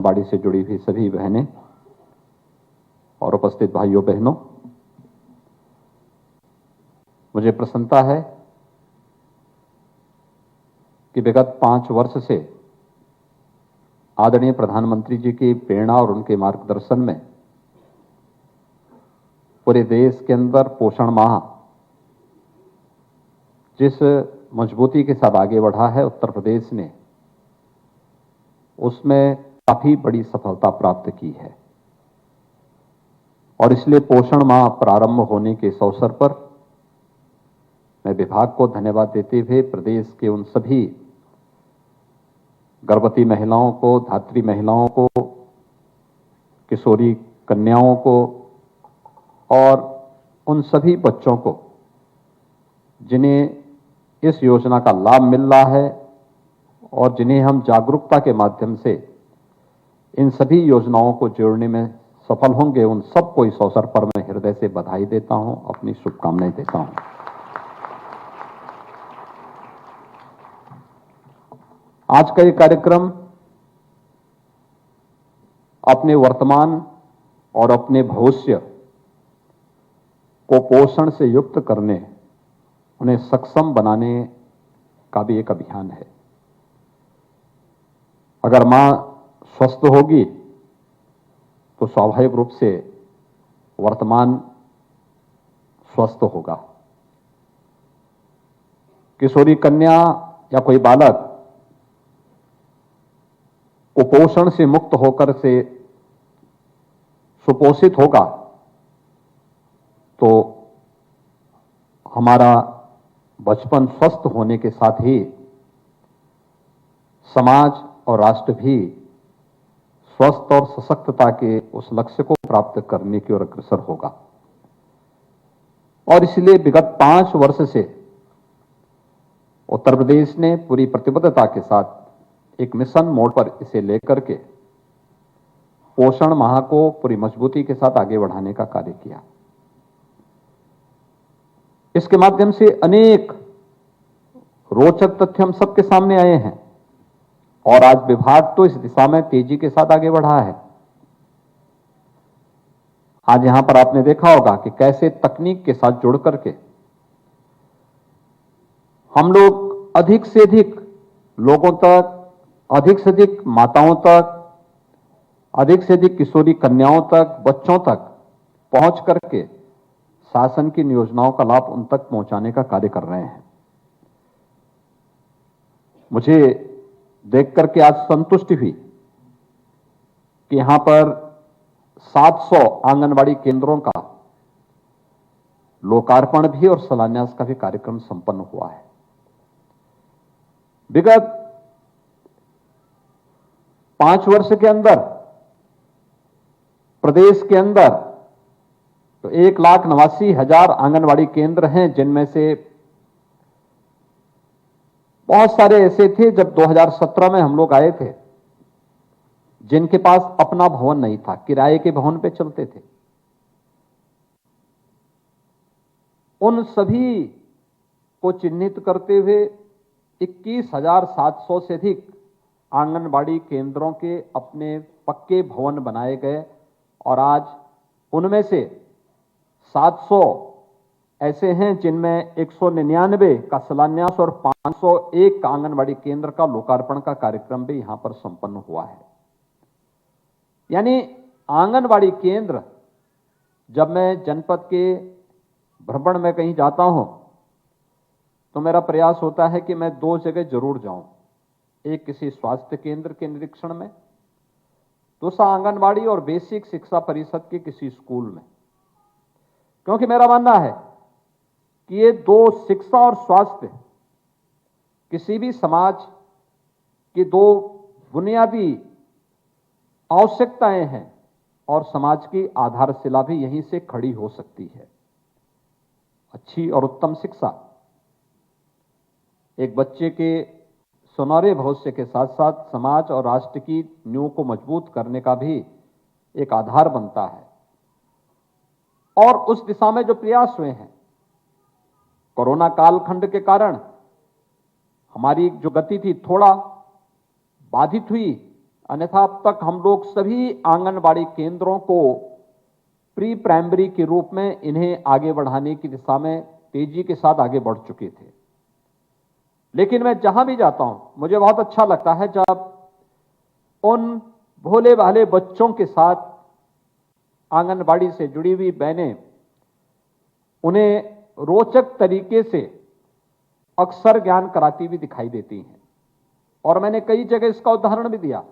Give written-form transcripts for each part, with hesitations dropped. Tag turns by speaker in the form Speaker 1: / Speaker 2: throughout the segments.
Speaker 1: बाड़ी से जुड़ी हुई सभी बहनें और उपस्थित भाइयों बहनों, मुझे प्रसन्नता है कि विगत 5 वर्ष से आदरणीय प्रधानमंत्री जी की प्रेरणा और उनके मार्गदर्शन में पूरे देश के अंदर पोषण माह जिस मजबूती के साथ आगे बढ़ा है, उत्तर प्रदेश ने उसमें काफी बड़ी सफलता प्राप्त की है। और इसलिए पोषण माह प्रारंभ होने के इस अवसर पर मैं विभाग को धन्यवाद देते हुए प्रदेश के उन सभी गर्भवती महिलाओं को, धात्री महिलाओं को, किशोरी कन्याओं को और उन सभी बच्चों को जिन्हें इस योजना का लाभ मिल रहा है और जिन्हें हम जागरूकता के माध्यम से इन सभी योजनाओं को जोड़ने में सफल होंगे, उन सबको इस अवसर पर मैं हृदय से बधाई देता हूं, अपनी शुभकामनाएं देता हूं। आज का ये कार्यक्रम अपने वर्तमान और अपने भविष्य को पोषण से युक्त करने, उन्हें सक्षम बनाने का भी एक अभियान है। अगर मां स्वस्थ होगी तो स्वाभाविक रूप से वर्तमान स्वस्थ होगा। किशोरी कन्या या कोई बालक कुपोषण से मुक्त होकर से सुपोषित होगा तो हमारा बचपन स्वस्थ होने के साथ ही समाज और राष्ट्र भी स्वस्थ और सशक्तता के उस लक्ष्य को प्राप्त करने की ओर अग्रसर होगा। और इसलिए विगत 5 वर्ष से उत्तर प्रदेश ने पूरी प्रतिबद्धता के साथ एक मिशन मोड पर इसे लेकर के पोषण माह को पूरी मजबूती के साथ आगे बढ़ाने का कार्य किया। इसके माध्यम से अनेक रोचक तथ्य हम सबके सामने आए हैं और आज विभाग तो इस दिशा में तेजी के साथ आगे बढ़ा है। आज यहां पर आपने देखा होगा कि कैसे तकनीक के साथ जुड़ करके हम लोग अधिक से अधिक लोगों तक, अधिक से अधिक माताओं तक, अधिक से अधिक किशोरी कन्याओं तक, बच्चों तक पहुंच करके शासन की योजनाओं का लाभ उन तक पहुंचाने का कार्य कर रहे हैं। मुझे देख करके आज संतुष्टि हुई कि यहां पर 700 आंगनबाड़ी केंद्रों का लोकार्पण भी और शिलान्यास का भी कार्यक्रम संपन्न हुआ है। विगत 5 वर्ष के अंदर प्रदेश के अंदर तो 1,89,000 आंगनबाड़ी केंद्र हैं, जिनमें से बहुत सारे ऐसे थे जब 2017 में हम लोग आए थे जिनके पास अपना भवन नहीं था, किराए के भवन पे चलते थे। उन सभी को चिन्हित करते हुए 21,700 से अधिक आंगनबाड़ी केंद्रों के अपने पक्के भवन बनाए गए और आज उनमें से 700 ऐसे हैं जिनमें 199 का शिलान्यास और 501 आंगनबाड़ी केंद्र का लोकार्पण का कार्यक्रम भी यहां पर संपन्न हुआ है। यानी आंगनबाड़ी केंद्र, जब मैं जनपद के भ्रमण में कहीं जाता हूं तो मेरा प्रयास होता है कि मैं 2 जगह जरूर जाऊं, एक किसी स्वास्थ्य केंद्र के निरीक्षण में, दूसरा आंगनबाड़ी और बेसिक शिक्षा परिषद के किसी स्कूल में। क्योंकि मेरा मानना है कि ये 2 शिक्षा और स्वास्थ्य किसी भी समाज की 2 बुनियादी आवश्यकताएं हैं और समाज की आधारशिला भी यहीं से खड़ी हो सकती है। अच्छी और उत्तम शिक्षा एक बच्चे के सुनहरे भविष्य के साथ साथ समाज और राष्ट्र की नींव को मजबूत करने का भी एक आधार बनता है। और उस दिशा में जो प्रयास हुए हैं, कोरोना कालखंड के कारण हमारी जो गति थी थोड़ा बाधित हुई, अन्यथा अब तक हम लोग सभी आंगनबाड़ी केंद्रों को प्री प्राइमरी के रूप में इन्हें आगे बढ़ाने की दिशा में तेजी के साथ आगे बढ़ चुके थे। लेकिन मैं जहां भी जाता हूं, मुझे बहुत अच्छा लगता है जब उन भोले भाले बच्चों के साथ आंगनबाड़ी से जुड़ी हुई बहनें उन्हें रोचक तरीके से अक्षर ज्ञान कराती हुई दिखाई देती हैं। और मैंने कई जगह इसका उदाहरण भी दिया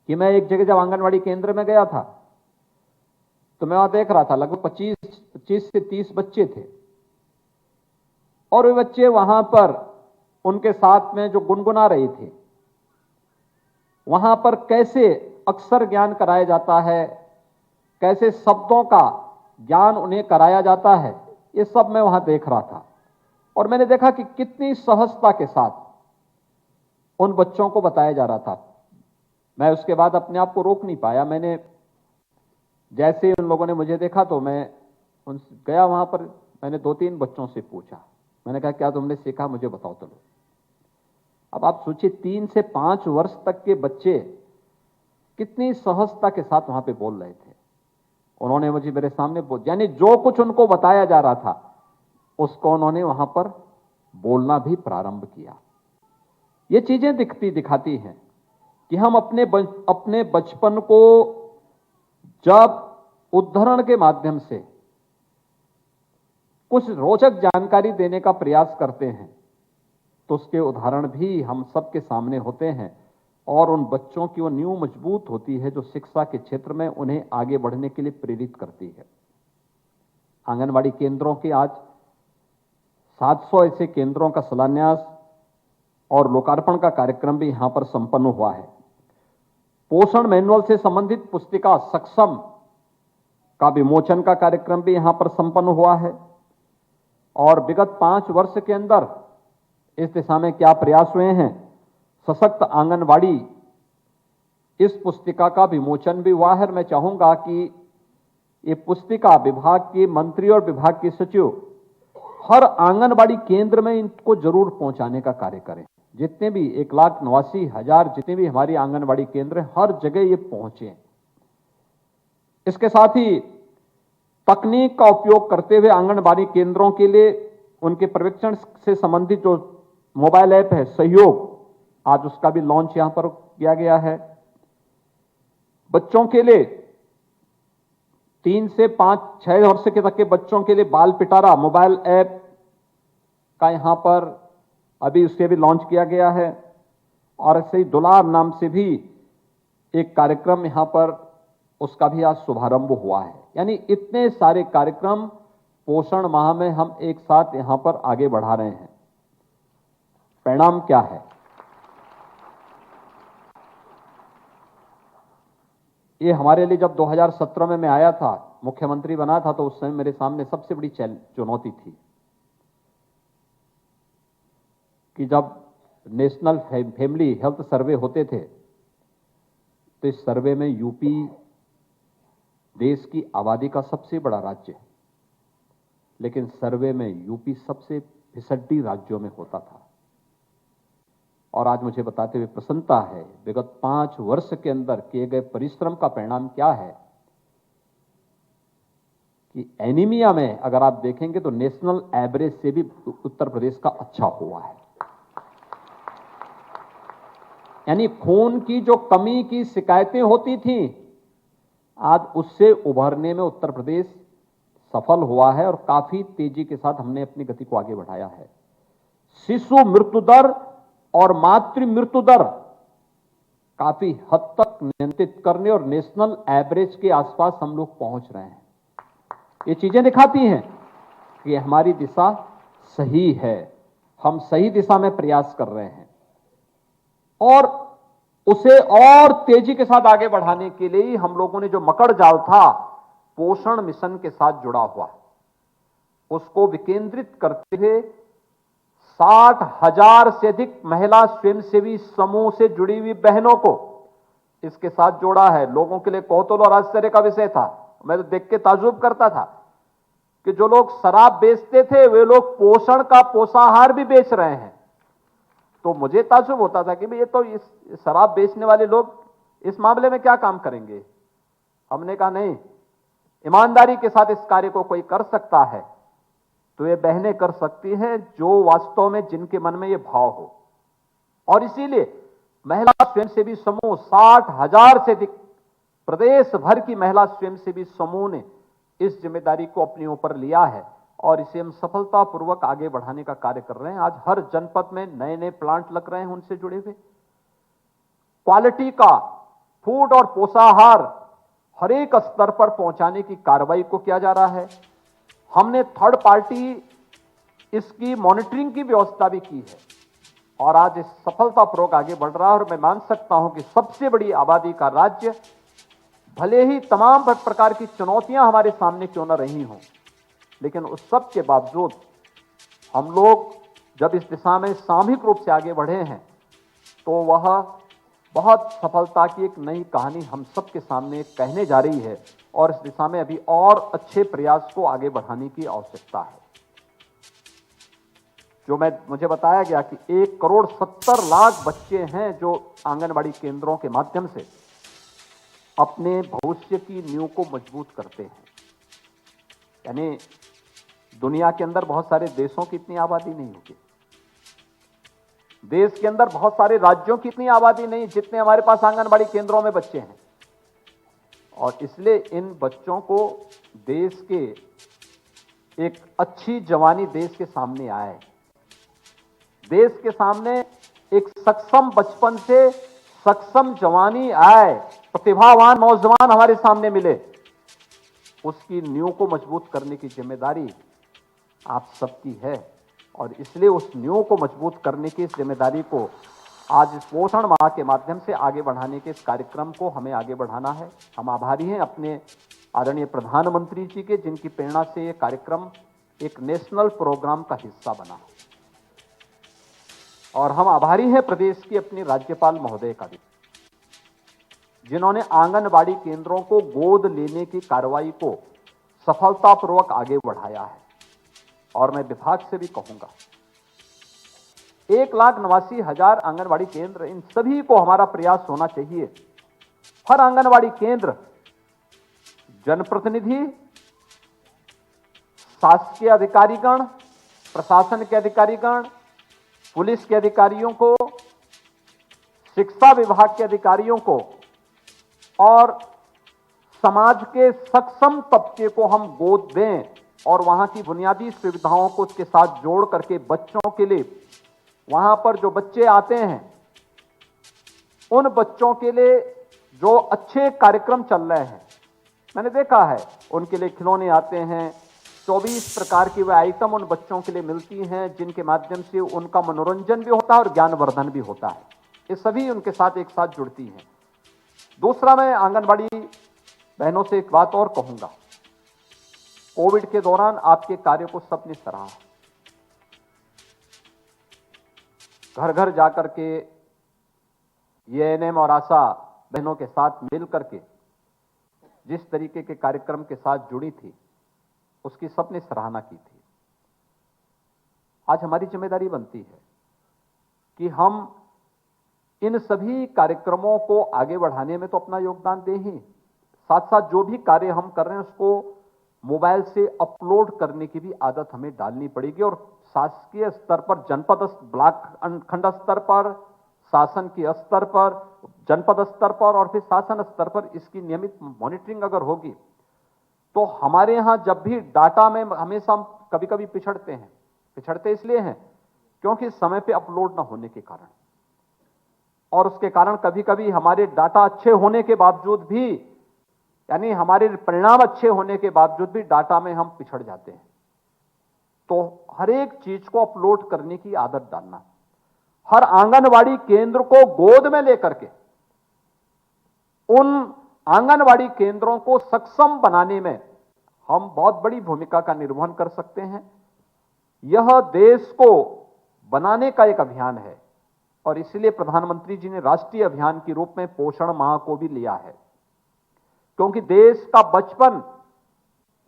Speaker 1: कि मैं एक जगह जब आंगनबाड़ी केंद्र में गया था तो मैं वहां देख रहा था लगभग 25 से 30 बच्चे थे, और वे बच्चे वहां पर उनके साथ में जो गुनगुना रहे थे, वहां पर कैसे अक्षर ज्ञान कराया जाता है, कैसे शब्दों का ज्ञान उन्हें कराया जाता है, ये सब मैं वहां देख रहा था। और मैंने देखा कि कितनी सहजता के साथ उन बच्चों को बताया जा रहा था। मैं उसके बाद अपने आप को रोक नहीं पाया। मैंने जैसे ही उन लोगों ने मुझे देखा तो मैं उनसे गया वहां पर। मैंने 2-3 बच्चों से पूछा, मैंने कहा क्या तुमने सीखा, मुझे बताओ तो लो। अब आप सोचिए 3 से 5 वर्ष तक के बच्चे कितनी सहजता के साथ वहां पे बोल रहे थे। उन्होंने मुझे मेरे सामने यानी जो कुछ उनको बताया जा रहा था उसको उन्होंने वहां पर बोलना भी प्रारंभ किया। ये चीजें दिखाती हैं कि हम अपने बचपन को जब उद्धरण के माध्यम से कुछ रोचक जानकारी देने का प्रयास करते हैं तो उसके उदाहरण भी हम सबके सामने होते हैं, और उन बच्चों की वो नींव मजबूत होती है जो शिक्षा के क्षेत्र में उन्हें आगे बढ़ने के लिए प्रेरित करती है। आंगनबाड़ी केंद्रों के आज 700 ऐसे केंद्रों का शिलान्यास और लोकार्पण का कार्यक्रम भी यहां पर संपन्न हुआ है। पोषण मैनुअल से संबंधित पुस्तिका सक्षम का विमोचन का कार्यक्रम भी यहां पर संपन्न हुआ है। और विगत 5 वर्ष के अंदर इस दिशा में क्या प्रयास हुए हैं, सशक्त आंगनबाड़ी, इस पुस्तिका का विमोचन भी हुआ है। मैं चाहूंगा कि ये पुस्तिका विभाग के मंत्री और विभाग के सचिव हर आंगनबाड़ी केंद्र में इनको जरूर पहुंचाने का कार्य करें। जितने भी 1,89,000 जितने भी हमारी आंगनबाड़ी केंद्र हैं, हर जगह ये पहुंचे। इसके साथ ही तकनीक का उपयोग करते हुए आंगनबाड़ी केंद्रों के लिए उनके पर्यवेक्षण से संबंधित जो मोबाइल ऐप है सहयोग, आज उसका भी लॉन्च यहां पर किया गया है। बच्चों के लिए 3 से 5-6 वर्ष के तक के बच्चों के लिए बाल पिटारा मोबाइल ऐप का यहां पर अभी उससे भी लॉन्च किया गया है। और ऐसे ही दुलार नाम से भी एक कार्यक्रम यहां पर, उसका भी आज शुभारंभ हुआ है। यानी इतने सारे कार्यक्रम पोषण माह में हम एक साथ यहां पर आगे बढ़ा रहे हैं। परिणाम क्या है? ये हमारे लिए जब 2017 में मैं आया था, मुख्यमंत्री बना था, तो उस समय मेरे सामने सबसे बड़ी चुनौती थी कि जब नेशनल फैमिली हेल्थ सर्वे होते थे तो इस सर्वे में यूपी देश की आबादी का सबसे बड़ा राज्य है, लेकिन सर्वे में यूपी सबसे फिसड्डी राज्यों में होता था। और आज मुझे बताते हुए प्रसन्नता है, विगत 5 वर्ष के अंदर किए गए परिश्रम का परिणाम क्या है कि एनीमिया में अगर आप देखेंगे तो नेशनल एवरेज से भी उत्तर प्रदेश का अच्छा हुआ है। यानी खून की जो कमी की शिकायतें होती थी, आज उससे उभरने में उत्तर प्रदेश सफल हुआ है और काफी तेजी के साथ हमने अपनी गति को आगे बढ़ाया है। शिशु मृत्यु दर और मातृ मृत्यु दर काफी हद तक नियंत्रित करने और नेशनल एवरेज के आसपास हम लोग पहुंच रहे हैं। ये चीजें दिखाती हैं कि हमारी दिशा सही है, हम सही दिशा में प्रयास कर रहे हैं, और उसे और तेजी के साथ आगे बढ़ाने के लिए ही हम लोगों ने जो मकड़ जाल था पोषण मिशन के साथ जुड़ा हुआ, उसको विकेंद्रित करते हुए 60,000 से अधिक महिला स्वयंसेवी समूह से जुड़ी हुई बहनों को इसके साथ जोड़ा है। लोगों के लिए कौतूहल और आश्चर्य का विषय था। मैं तो देख के ताज्जुब करता था कि जो लोग शराब बेचते थे वे लोग पोषण का पोषाहार भी बेच रहे हैं। तो मुझे ताज्जुब होता था कि भाई ये तो इस शराब बेचने वाले लोग इस मामले में क्या काम करेंगे। हमने कहा नहीं, ईमानदारी के साथ इस कार्य को कोई कर सकता है तो ये बहनें कर सकती हैं जो वास्तव में जिनके मन में ये भाव हो। और इसीलिए महिला स्वयंसेवी समूह 60,000 से अधिक प्रदेश भर की महिला स्वयंसेवी समूह ने इस जिम्मेदारी को अपने ऊपर लिया है और इसे हम सफलतापूर्वक आगे बढ़ाने का कार्य कर रहे हैं। आज हर जनपद में नए नए प्लांट लग रहे हैं उनसे जुड़े हुए। क्वालिटी का फूड और पोषाहार हर एक स्तर पर पहुंचाने की कार्रवाई को किया जा रहा है। हमने थर्ड पार्टी इसकी मॉनिटरिंग की व्यवस्था भी की है और आज इस सफलतापूर्वक आगे बढ़ रहा है। और मैं मान सकता हूं कि सबसे बड़ी आबादी का राज्य, भले ही तमाम प्रकार की चुनौतियां हमारे सामने क्यों न रही हों, लेकिन उस सब के बावजूद हम लोग जब इस दिशा में सामूहिक रूप से आगे बढ़े हैं तो वह बहुत सफलता की एक नई कहानी हम सबके सामने कहने जा रही है और इस दिशा में अभी और अच्छे प्रयास को आगे बढ़ाने की आवश्यकता है। जो मुझे बताया गया कि 1,70,00,000 बच्चे हैं जो आंगनबाड़ी केंद्रों के माध्यम से अपने भविष्य की नींव को मजबूत करते हैं। यानी दुनिया के अंदर बहुत सारे देशों की इतनी आबादी नहीं होगी, देश के अंदर बहुत सारे राज्यों की इतनी आबादी नहीं जितने हमारे पास आंगनबाड़ी केंद्रों में बच्चे हैं। और इसलिए इन बच्चों को देश के एक अच्छी जवानी देश के सामने आए, देश के सामने एक सक्षम बचपन से सक्षम जवानी आए, प्रतिभावान नौजवान हमारे सामने मिले, उसकी नींव को मजबूत करने की जिम्मेदारी आप सबकी है। और इसलिए उस नींव को मजबूत करने की इस जिम्मेदारी को आज इस पोषण माह के माध्यम से आगे बढ़ाने के इस कार्यक्रम को हमें आगे बढ़ाना है। हम आभारी हैं अपने आदरणीय प्रधानमंत्री जी के, जिनकी प्रेरणा से ये कार्यक्रम एक नेशनल प्रोग्राम का हिस्सा बना। और हम आभारी हैं प्रदेश की अपनी राज्यपाल महोदय का भी, जिन्होंने आंगनबाड़ी केंद्रों को गोद लेने की कार्रवाई को सफलतापूर्वक आगे बढ़ाया है। और मैं विभाग से भी कहूंगा 1,89,000 आंगनबाड़ी केंद्र, इन सभी को हमारा प्रयास होना चाहिए। हर आंगनबाड़ी केंद्र जनप्रतिनिधि, शासकीय अधिकारीगण, प्रशासन के अधिकारीगण, पुलिस के अधिकारियों को, शिक्षा विभाग के अधिकारियों को और समाज के सक्षम तबके को हम गोद दें और वहां की बुनियादी सुविधाओं को उसके साथ जोड़ करके बच्चों के लिए, वहां पर जो बच्चे आते हैं उन बच्चों के लिए जो अच्छे कार्यक्रम चल रहे हैं, मैंने देखा है उनके लिए खिलौने आते हैं, 24 प्रकार की वे आइटम उन बच्चों के लिए मिलती हैं जिनके माध्यम से उनका मनोरंजन भी होता है और ज्ञानवर्धन भी होता है। ये सभी उनके साथ एक साथ जुड़ती हैं। दूसरा, मैं आंगनबाड़ी बहनों से एक बात और कहूंगा, कोविड के दौरान आपके कार्य को सबने सराहा। घर घर जाकर के एएनएम और आशा बहनों के साथ मिल करके जिस तरीके के कार्यक्रम के साथ जुड़ी थी, उसकी सबने सराहना की थी। आज हमारी जिम्मेदारी बनती है कि हम इन सभी कार्यक्रमों को आगे बढ़ाने में तो अपना योगदान दें ही, साथ साथ जो भी कार्य हम कर रहे हैं उसको मोबाइल से अपलोड करने की भी आदत हमें डालनी पड़ेगी। और शासकीय स्तर पर, जनपद ब्लॉक खंड स्तर पर, शासन के स्तर पर, जनपद स्तर पर और फिर शासन स्तर पर इसकी नियमित मॉनिटरिंग अगर होगी तो हमारे यहां जब भी डाटा में हमेशा हम कभी कभी पिछड़ते इसलिए हैं क्योंकि समय पे अपलोड ना होने के कारण, और उसके कारण कभी कभी हमारे डाटा अच्छे होने के बावजूद भी, यानी हमारे परिणाम अच्छे होने के बावजूद भी डाटा में हम पिछड़ जाते हैं। तो हर एक चीज को अपलोड करने की आदत डालना, हर आंगनवाड़ी केंद्र को गोद में लेकर के उन आंगनवाड़ी केंद्रों को सक्षम बनाने में हम बहुत बड़ी भूमिका का निर्वहन कर सकते हैं। यह देश को बनाने का एक अभियान है और इसलिए प्रधानमंत्री जी ने राष्ट्रीय अभियान के रूप में पोषण माह को भी लिया है, क्योंकि देश का बचपन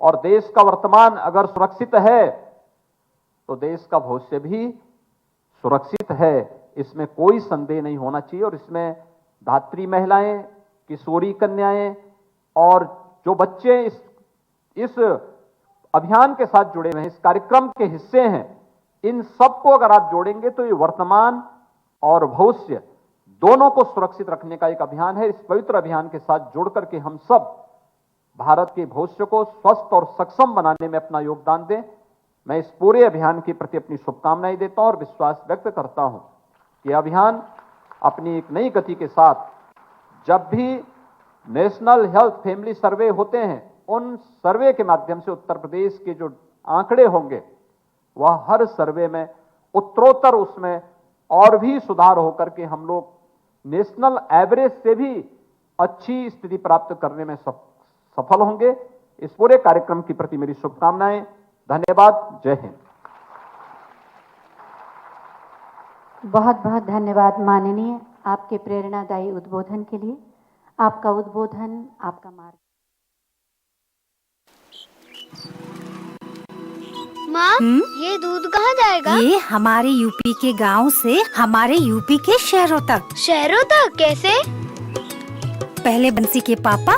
Speaker 1: और देश का वर्तमान अगर सुरक्षित है तो देश का भविष्य भी सुरक्षित है। इसमें कोई संदेह नहीं होना चाहिए। और इसमें धात्री महिलाएं, किशोरी कन्याएं और जो बच्चे इस अभियान के साथ जुड़े हुए हैं, इस कार्यक्रम के हिस्से हैं, इन सबको अगर आप जोड़ेंगे तो ये वर्तमान और भविष्य दोनों को सुरक्षित रखने का एक अभियान है। इस पवित्र अभियान के साथ जुड़ करके हम सब भारत के भविष्य को स्वस्थ और सक्षम बनाने में अपना योगदान दें। मैं इस पूरे अभियान के प्रति अपनी शुभकामनाएं देता हूं और विश्वास व्यक्त करता हूं कि अभियान अपनी एक नई गति के साथ जब भी नेशनल हेल्थ फैमिली सर्वे होते हैं, उन सर्वे के माध्यम से उत्तर प्रदेश के जो आंकड़े होंगे वह हर सर्वे में उत्तरोत्तर उसमें और भी सुधार होकर के हम लोग नेशनल एवरेज से भी अच्छी स्थिति प्राप्त करने में सफल होंगे। इस पूरे कार्यक्रम के प्रति मेरी शुभकामनाएं। धन्यवाद। जय हिंद।
Speaker 2: बहुत बहुत धन्यवाद माननीय, आपके प्रेरणादायी उद्बोधन के लिए। आपका उद्बोधन, आपका मार्ग।
Speaker 3: माँ, ये दूध कहाँ जाएगा?
Speaker 4: ये हमारे यूपी के गांव से हमारे यूपी के शहरों तक।
Speaker 3: शहरों तक कैसे?
Speaker 4: पहले बंसी के पापा